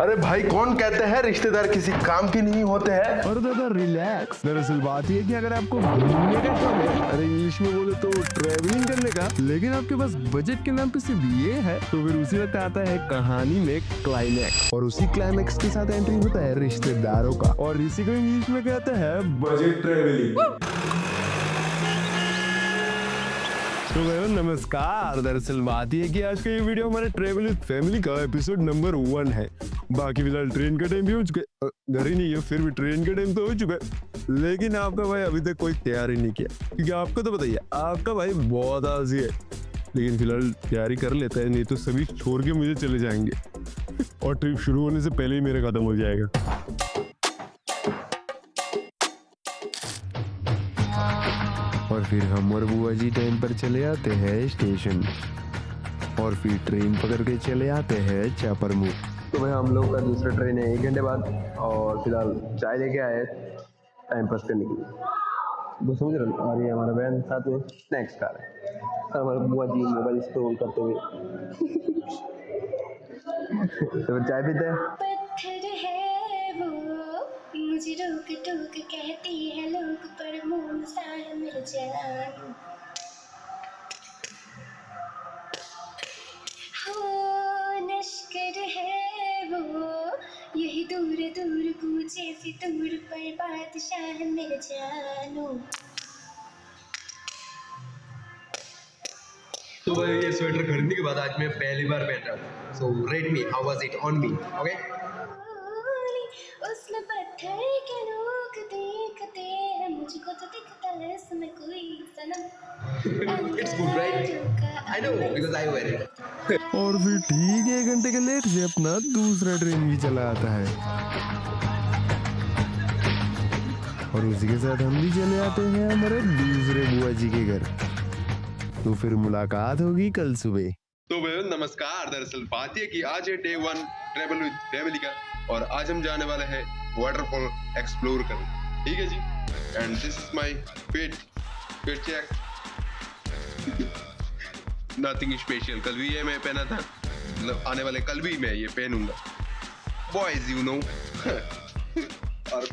अरे भाई कौन कहते हैं रिश्तेदार किसी काम के नहीं होते हैं। और दादा रिलैक्स, दरअसल बात ये है कि अगर आपको घूमने का शौक है, अरे इंग्लिश में बोले तो ट्रैवलिंग करने का, लेकिन आपके पास बजट के नाम पे सिर्फ ये है, तो फिर उसी वक्त आता है कहानी में क्लाइमैक्स। और उसी क्लाइमैक्स के साथ एंट्री होता है रिश्तेदारों का, और इसी को इंग्लिश में कहते हैं बजट ट्रैवलिंग। तो भाई नमस्कार, दरअसल बात ये है कि आज का ये वीडियो हमारे ट्रेवल विद फैमिली का एपिसोड नंबर 1 है। बाकी फिलहाल ट्रेन का टाइम भी हो चुका है, घर ही नहीं है फिर भी ट्रेन का टाइम तो हो चुका है, लेकिन आपका भाई अभी तक कोई तैयारी नहीं किया, क्योंकि आपको तो बताइए आपका भाई बहुत आलसी है। लेकिन फिलहाल तैयारी कर लेता है, नहीं तो सभी छोड़ के मुझे चले जाएंगे और ट्रिप शुरू होने से पहले ही मेरा खत्म हो जाएगा। और फिर हम और बुआ जी टाइम पर चले आते हैं स्टेशन, और फिर ट्रेन पकड़ के चले आते हैं चापरमुख। तो भाई हम लोग का दूसरा ट्रेन है 1 घंटे बाद, और फिलहाल चाय लेके आए टाइम पास करने के लिए। वो समझ रहे हो, और ये हमारा बहन साथ में स्नैक्स खा रहे हैं, और हमारे बुआ जी मोबाइल स्क्रॉल करते हुए। तो फिर चाय पीते हैं। पत्थर है वो मुझे रोक टोक कहती है लोग, पर मुंह सा है मेरे जान। हो नश्कर है वो यही दूर दूर कूचे फितूर, पर बादशाह मेरे जानू। तो भाई ये स्वेटर खरीदने के बाद आज मैं पहली बार पहन रहा हूँ। So rate me, how was it on me? Okay. उसमें पत्थर के लोग देखते हैं, मुझको तो दिखता है इसमें कोई सनम। It's good, right? I know because I wear it. और फिर ठीक 1 घंटे के लेट से अपना दूसरा ट्रेन भी चला आता है, और उसी के साथ हम भी चले आते हैं हमारे दूसरे बुआ जी के घर। तो फिर मुलाकात होगी कल सुबह। तो भाई नमस्कार, दरअसल बात ये कि आज है डे 1 ट्रैवल विद फैमिली का, और आज हम जाने वाले हैं वाटरफॉल एक्सप्लोर करने। ठीक है जी, and this is my fit check. Nothing special, कल भी ये मैं पहना था, मतलब आने वाले कल भी मैं ये पहनूंगा। Boys you know. और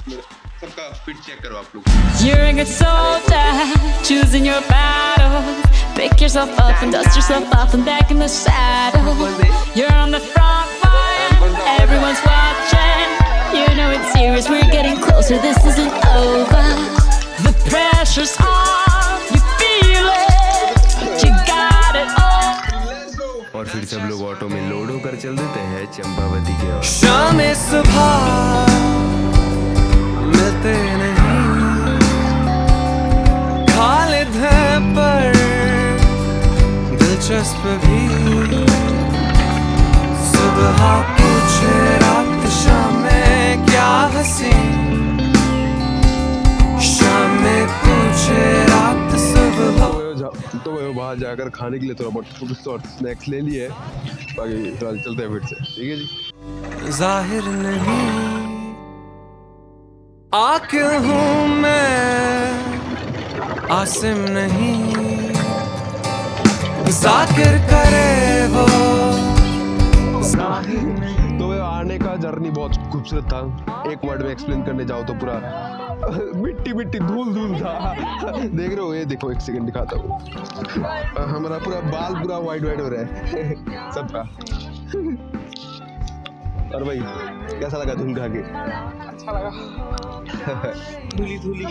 सबका फिट चेक करो आप लोग। You're a good soldier, choosing your battles. Pick yourself up and dust yourself off and back in the saddle. You're on the front line, everyone's watching. You know it's serious, we're getting closer, this isn't over. The pressure's on, you feel it, you got it all. और फिर सब लोग auto में load होकर चल देते हैं चंपावती के ओर। शाम सुबह मिलते नहीं, खालिद है पर दिलचस्प भी। सुबह पूछे रात शाम में क्या हंसी, शाम में पूछे रात सुबह। तो वो बाहर जाकर खाने के लिए थोड़ा बहुत स्नैक्स ले लिए, बाकी फिलहाल चलते हैं फिर से। ठीक है जी। जाहिर नहीं आकिल हूँ मैं, आसिम नहीं जाकिर करे वो, जाहिर नहीं। तो वो आने का जर्नी बहुत खूबसूरत था। एक वर्ड में एक्सप्लेन करने जाओ तो पूरा मिट्टी मिट्टी धूल धूल था। देख रहे हो, ये देखो 1 सेकंड दिखाता हूँ, हमारा पूरा बाल पूरा वाइट वाइट हो रहा है सबका। और भाई कैसा लगा धूल खा के? अच्छा लगा, धूली धूली।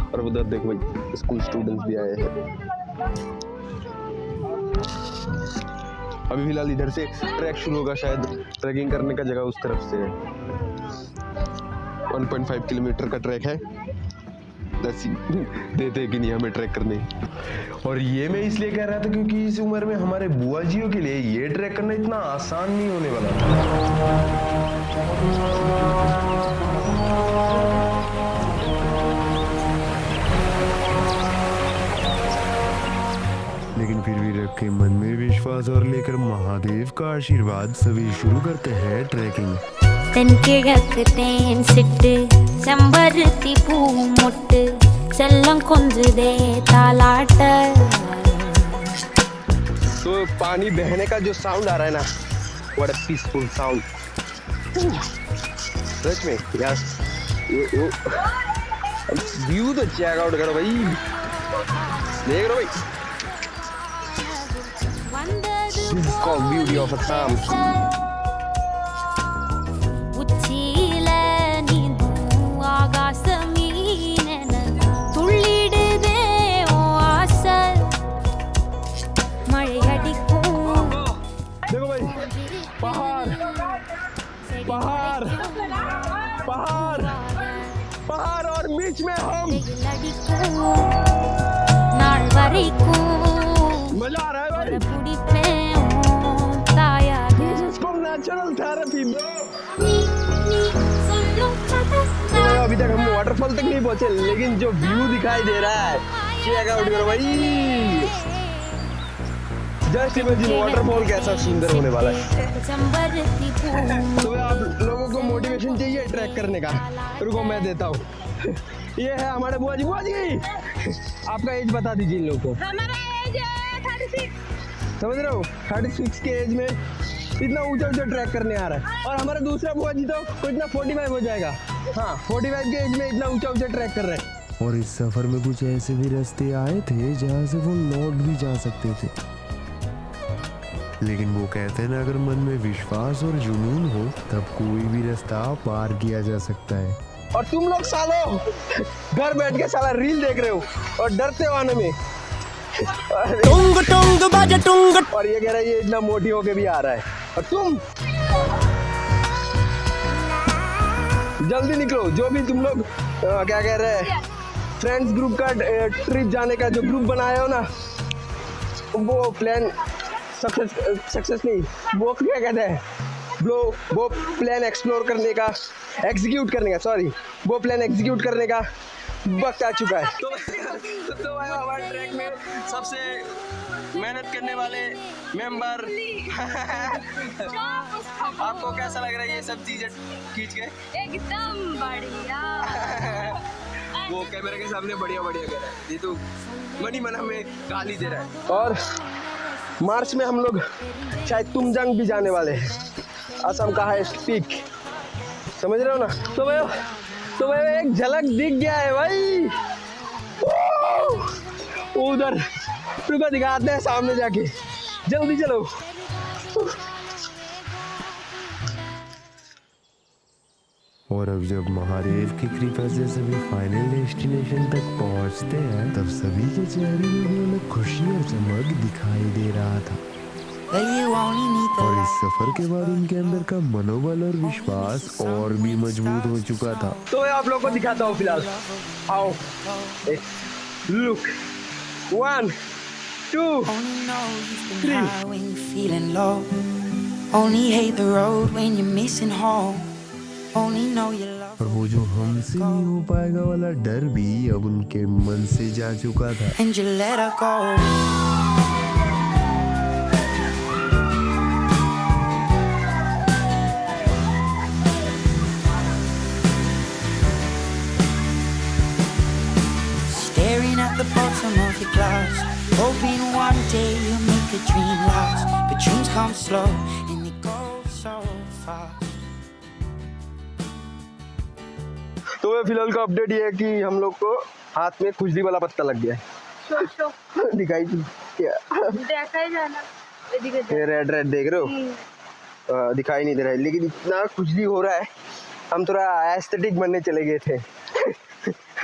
और उधर देखो भाई स्कूल स्टूडेंट्स भी आए हैं। अभी फिलहाल इधर से ट्रैक शुरू होगा, शायद ट्रैकिंग करने का जगह उस तरफ से है। 1.5 किलोमीटर का ट्रैक है, देते कि नहीं हमें ट्रैक करने। और ये मैं इसलिए कह रहा था क्योंकि इस उम्र में हमारे बुआ जियों के लिए ये ट्रैक करना इतना आसान नहीं होने वाला था। लेकिन फिर भी रखे मन में विश्वास और लेकर महादेव का आशीर्वाद सभी शुरू करते हैं ट्रैकिंग। തെൻകിഴക്ക് ചെമ്പരത്തി പൂമൊട്ട് ചെല്ലം കൊഞ്ചുതേ താലാട്ട്। तो पानी बहने का जो साउंड आ रहा है ना, व्हाट अ पीसफुल साउंड। सच में यार व्यू तो चेक आउट करो भाई, देख लो भाई, this is called beauty of Assam. உச்சியில நீந்தும் ஆகாசமீனென துள்ளிடுதே உன் ஆசை மழை அடிக்கும் देखो भाई, पहाड़ पहाड़ पहाड़ पहाड़ और बीच में हम, வெயில் அடிக்கும் நாள் வரைக்கும் मजा आ रहा है भाई। பிடிப்பேன் உன் தாயாக This is called natural therapy bro। நீ சொல்லும் கதை तो अभी तक हम वाटरफॉल तक नहीं पहुंचे, लेकिन जो व्यू दिखाई दे रहा है चेक आउट करो भाई। जस्ट इमेजिन वाटरफॉल कैसा सुंदर होने वाला है। செம்பருத்தி பூ तो आप लोगों को मोटिवेशन चाहिए ट्रैक करने का, रुको मैं देता हूँ। ये है हमारे बुआ जी। बुआ जी आपका एज बता दीजिए इन लोगों को। हमारा एज 36। समझ रहे हो, 36 के एज में इतना ऊंचा ऊंचा ट्रैक करने आ रहा है। और हमारा दूसरा बुआ जी तो इतना 45 हो जाएगा। हाँ 45 के एज में इतना ऊंचा ऊंचा ट्रैक कर रहे हैं। और इस सफर में कुछ ऐसे भी रास्ते आए थे जहाँ से वो लौट भी जा सकते थे, लेकिन वो कहते हैं ना, अगर मन में विश्वास और जुनून हो तब कोई भी रास्ता पार किया जा सकता है। और तुम लोग सालों घर बैठ के साला रील देख रहे हो और डरते हो आने में। टुंग टुंग बाजे टुंग। और ये कह रहा है ये इतना मोटी होके भी आ रहा है, और तुम जल्दी निकलो। जो भी तुम लोग क्या कह रहे हैं, फ्रेंड्स ग्रुप का ट्रिप जाने का जो ग्रुप बनाए हो ना, वो प्लान सक्सेस नहीं, वो क्या कहते हैं, वो प्लान एक्सप्लोर करने का, एग्जीक्यूट करने का, सॉरी, वो प्लान एग्जीक्यूट करने का वक्त आ चुका है। तो हमारे ट्रैक में सबसे मेहनत करने वाले मेंबर आपको कैसा लग रहा है ये सब चीजें खींच के? एकदम बढ़िया। वो कैमरे के सामने बढ़िया बढ़िया कह रहा है, ये तो मनी मन हमें गाली दे रहा है। और मार्च में हम लोग शायद तुमजंग भी जाने वाले हैं, असम का हाईएस्ट पीक, समझ रहे हो ना। तो भाई एक झलक दिख गया है भाई, उधर रुको दिखाते हैं सामने जाके, जल्दी चलो। और अब जब महादेव की कृपा से सभी फाइनल डेस्टिनेशन तक पहुंचते हैं, तब सभी के चेहरे में भी अलग खुशी और चमक दिखाई दे रहा था। और इस सफर के बाद उनके अंदर का मनोबल और विश्वास और भी मजबूत हो चुका था। तो मैं आप लोगों को दिखाता हूँ फिलहाल, आओ look, 1 2 3। when you're feeling low. Only hate the road when you're missing home. Only know you love. और वो जो हमसे नहीं हो पाएगा वाला डर भी अब उनके मन से जा चुका था। And you let her go. Staring at the bottom of your glass, hoping one day you'll make a dream last. But dreams come slow and they go so fast. तो मैं फिलहाल का अपडेट ये है कि हम लोग को हाथ में खुजली वाला पत्ता लग गया है। दिखाई क्या? देखा ही जाना। ये रेड रेड देख रहे हो, दिखाई नहीं दे रहा है, लेकिन इतना खुजली हो रहा है, हम थोड़ा एस्थेटिक बनने चले गए थे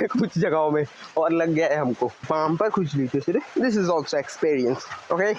कुछ जगहों में, और लग गया है हमको पाम पर खुजली। तो this is also experience, okay.